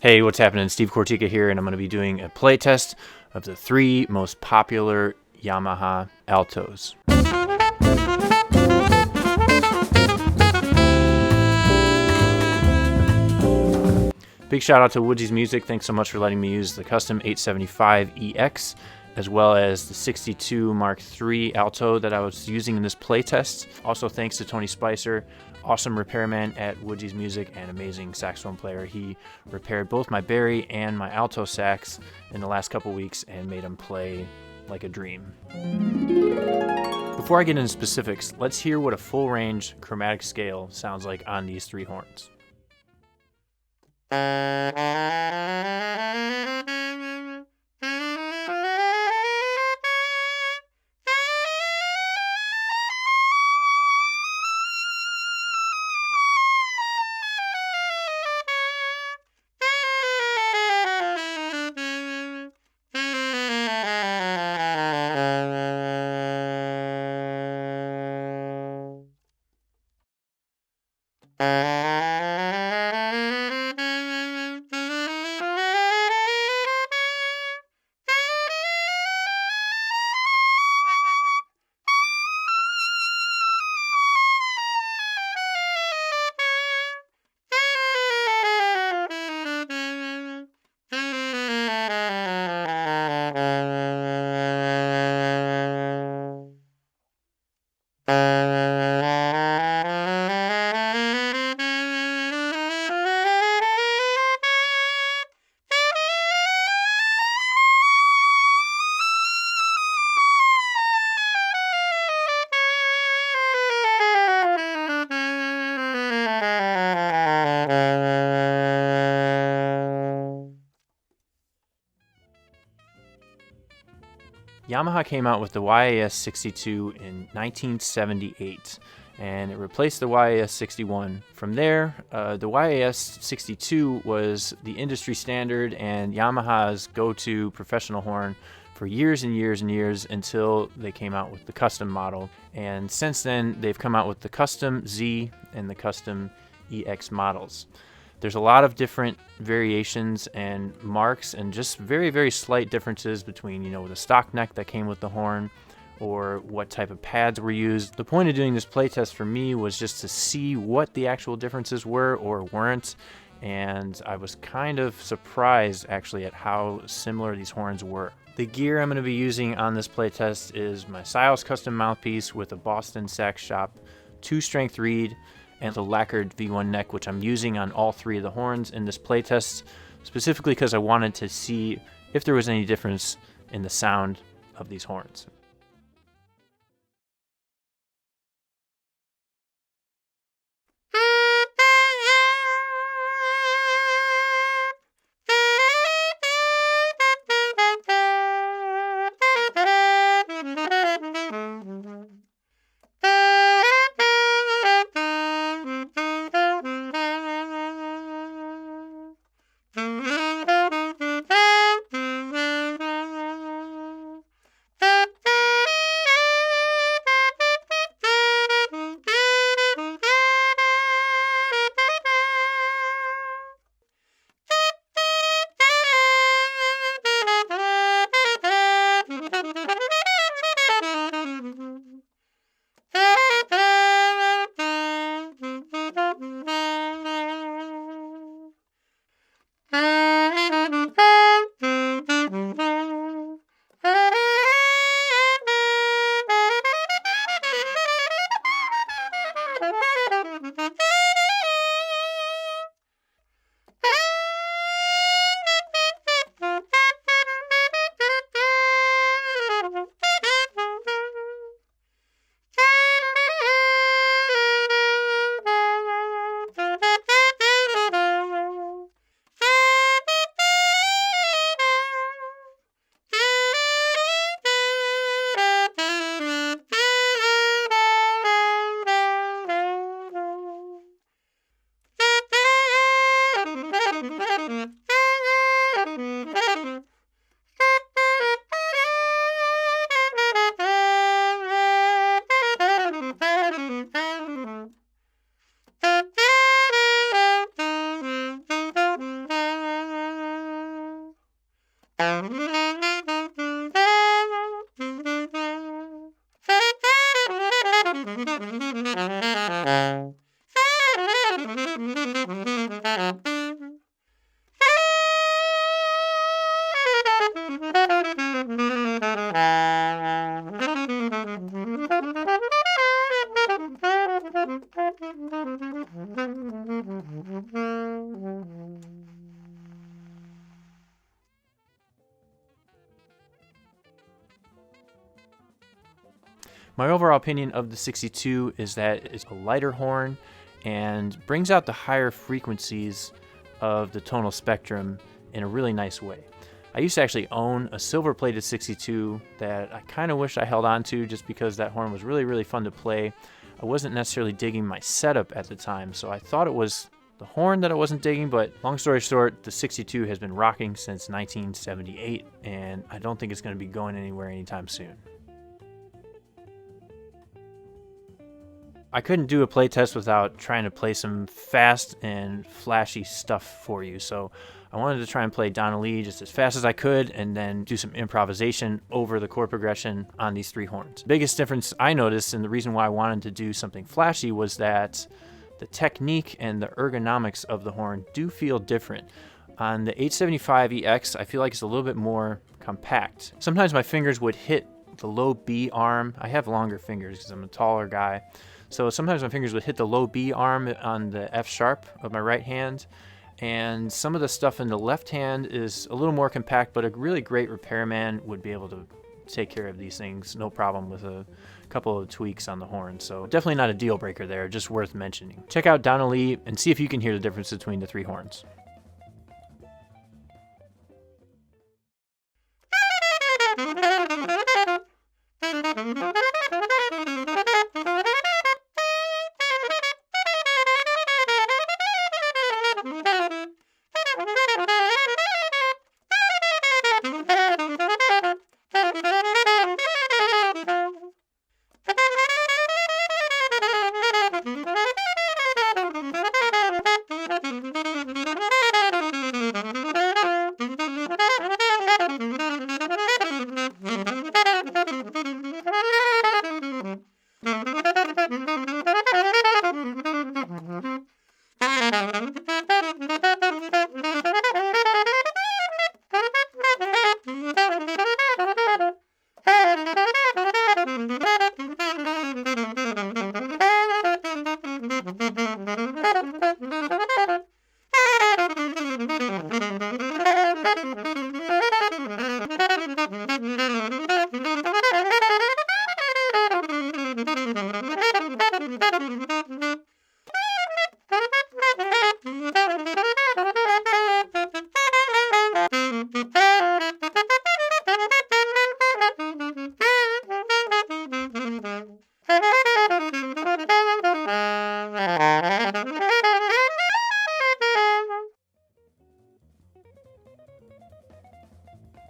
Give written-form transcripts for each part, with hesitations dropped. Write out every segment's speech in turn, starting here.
Hey, what's happening? Steve Cortica here, and I'm going to be doing a playtest of the 3 most popular Yamaha Altos. Big shout out to Woodsy's Music. Thanks so much for letting me use the custom 875 EXii, as well as the 62 Mark III Alto that I was using in this playtest. Also thanks to Tony Spicer, awesome repairman at Woodsy's Music and amazing saxophone player. He repaired both my Barry and my alto sax in the last couple weeks and made them play like a dream. Before I get into specifics, let's hear what a full range chromatic scale sounds like on these 3 horns. Yamaha came out with the YAS-82 in 1978, and it replaced the YAS-61. From there, the YAS-62 was the industry standard and Yamaha's go-to professional horn for years and years and years until they came out with the custom model. And since then, they've come out with the custom Zii and the custom EXii models. There's a lot of different variations and marks and just very, very slight differences between, the stock neck that came with the horn or what type of pads were used. The point of doing this playtest for me was just to see what the actual differences were or weren't, and I was kind of surprised actually at how similar these horns were. The gear I'm going to be using on this playtest is my Siles custom mouthpiece with a Boston Sax Shop 2-strength reed, and the lacquered V1 neck, which I'm using on all 3 of the horns in this playtest, specifically because I wanted to see if there was any difference in the sound of these horns. My overall opinion of the 62 is that it's a lighter horn and brings out the higher frequencies of the tonal spectrum in a really nice way. I used to actually own a silver-plated 62 that I kind of wish I held on to just because that horn was really fun to play. I wasn't necessarily digging my setup at the time, so I thought it was the horn that I wasn't digging, but long story short, the 62 has been rocking since 1978, and I don't think it's going to be going anywhere anytime soon. I couldn't do a play test without trying to play some fast and flashy stuff for you, so I wanted to try and play Donna Lee just as fast as I could and then do some improvisation over the chord progression on these three horns. The biggest difference I noticed, and the reason why I wanted to do something flashy, was that the technique and the ergonomics of the horn do feel different. On the 875 EXii, I feel like it's a little bit more compact. Sometimes my fingers would hit the low B arm. I have longer fingers because I'm a taller guy. So sometimes my fingers would hit the low B arm on the F sharp of my right hand, and some of the stuff in the left hand is a little more compact, but a really great repairman would be able to take care of these things, no problem, with a couple of tweaks on the horn. So definitely not a deal breaker there, just worth mentioning. Check out Donna Lee and see if you can hear the difference between the three horns.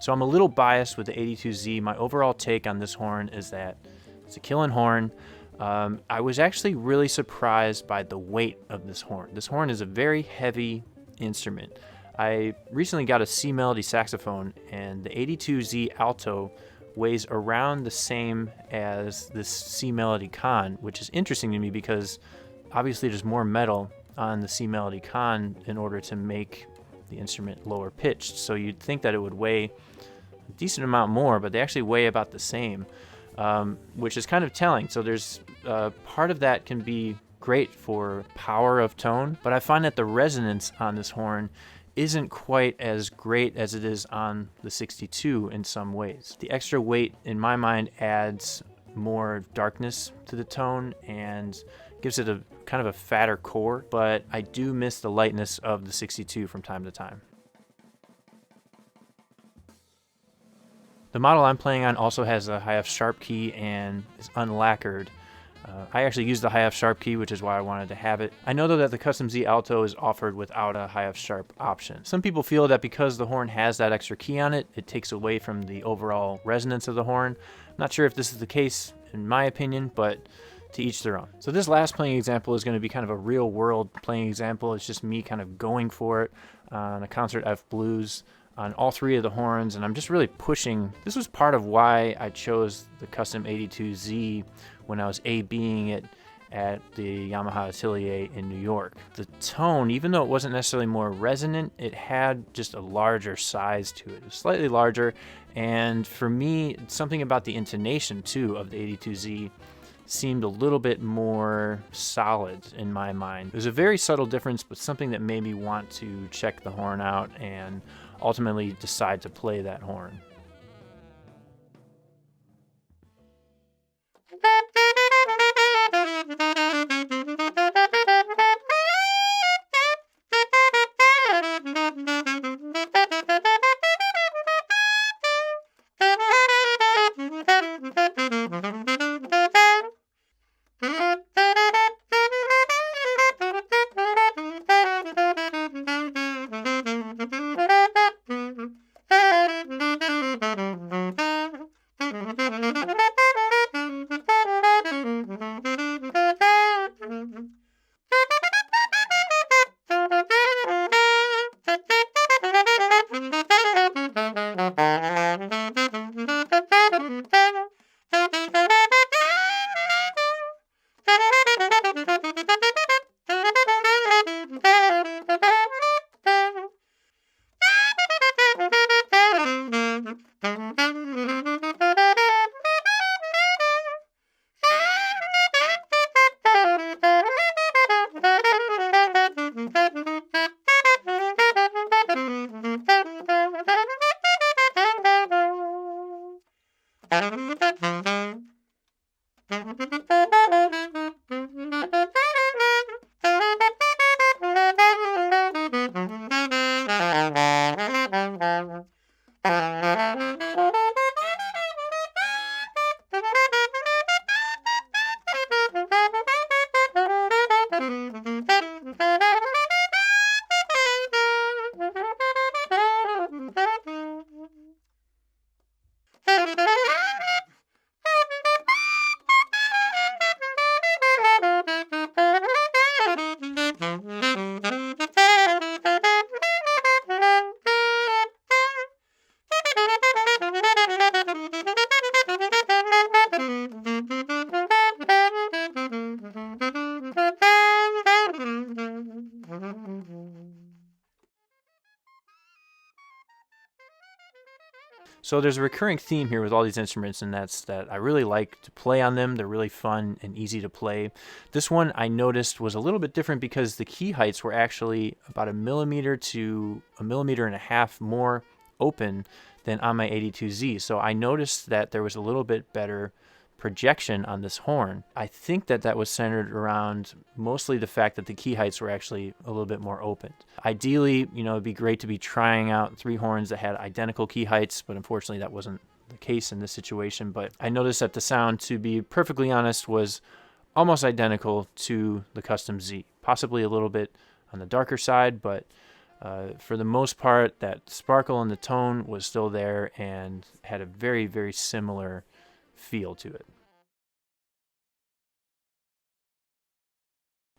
So I'm a little biased with the 82 Zii. My overall take on this horn is that it's a killing horn. I was actually really surprised by the weight of this horn. This horn is a very heavy instrument. I recently got a C Melody saxophone, and the 82 Zii Alto weighs around the same as this C Melody Con, which is interesting to me because obviously there's more metal on the C Melody Con in order to make the instrument lower pitched. So you'd think that it would weigh a decent amount more, but they actually weigh about the same, which is kind of telling. So there's part of that can be great for power of tone, but I find that the resonance on this horn isn't quite as great as it is on the 62 in some ways. The extra weight, in my mind, adds more darkness to the tone and gives it a kind of a fatter core, but I do miss the lightness of the 62 from time to time. The model I'm playing on also has a high F sharp key and is unlacquered. I actually use the high F sharp key, which is why I wanted to have it. I know though that the custom Zii Alto is offered without a high F sharp option. Some people feel that because the horn has that extra key on it, it takes away from the overall resonance of the horn. I'm not sure if this is the case in my opinion, but to each their own. So this last playing example is going to be kind of a real world playing example. It's just me kind of going for it on a concert F blues. on all three of the horns, and I'm just really pushing. This was part of why I chose the custom 82 Zii when I was A-Bing it at the Yamaha Atelier in New York. The tone, even though it wasn't necessarily more resonant, it had just a larger size to it. It was slightly larger, and for me, something about the intonation too of the 82 Zii seemed a little bit more solid in my mind. It was a very subtle difference, but something that made me want to check the horn out and ultimately decide to play that horn. So there's a recurring theme here with all these instruments, and that's that I really like to play on them. They're really fun and easy to play. This one I noticed was a little bit different because the key heights were actually about 1 millimeter to 1.5 millimeters more open than on my 82 Zii. So I noticed that there was a little bit better projection on this horn. I think that that was centered around mostly the fact that the key heights were actually a little bit more open. Ideally, you know, it'd be great to be trying out 3 horns that had identical key heights, but unfortunately that wasn't the case in this situation. But I noticed that the sound, to be perfectly honest, was almost identical to the custom Zii, possibly a little bit on the darker side, but for the most part, that sparkle in the tone was still there and had a very, very similar feel to it.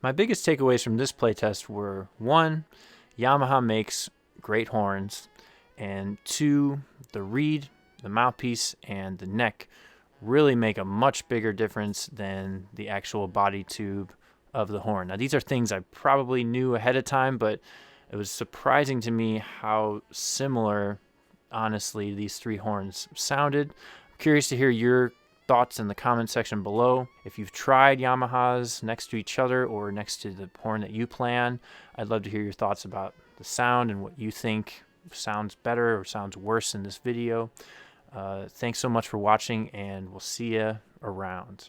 My biggest takeaways from this playtest were 1, Yamaha makes great horns, and 2, the reed, the mouthpiece, and the neck really make a much bigger difference than the actual body tube of the horn. Now these are things I probably knew ahead of time, but it was surprising to me how similar, honestly, these 3 horns sounded. I'm curious to hear your thoughts in the comment section below. If you've tried Yamahas next to each other or next to the horn that you plan, I'd love to hear your thoughts about the sound and what you think sounds better or sounds worse in this video. Thanks so much for watching, and we'll see you around.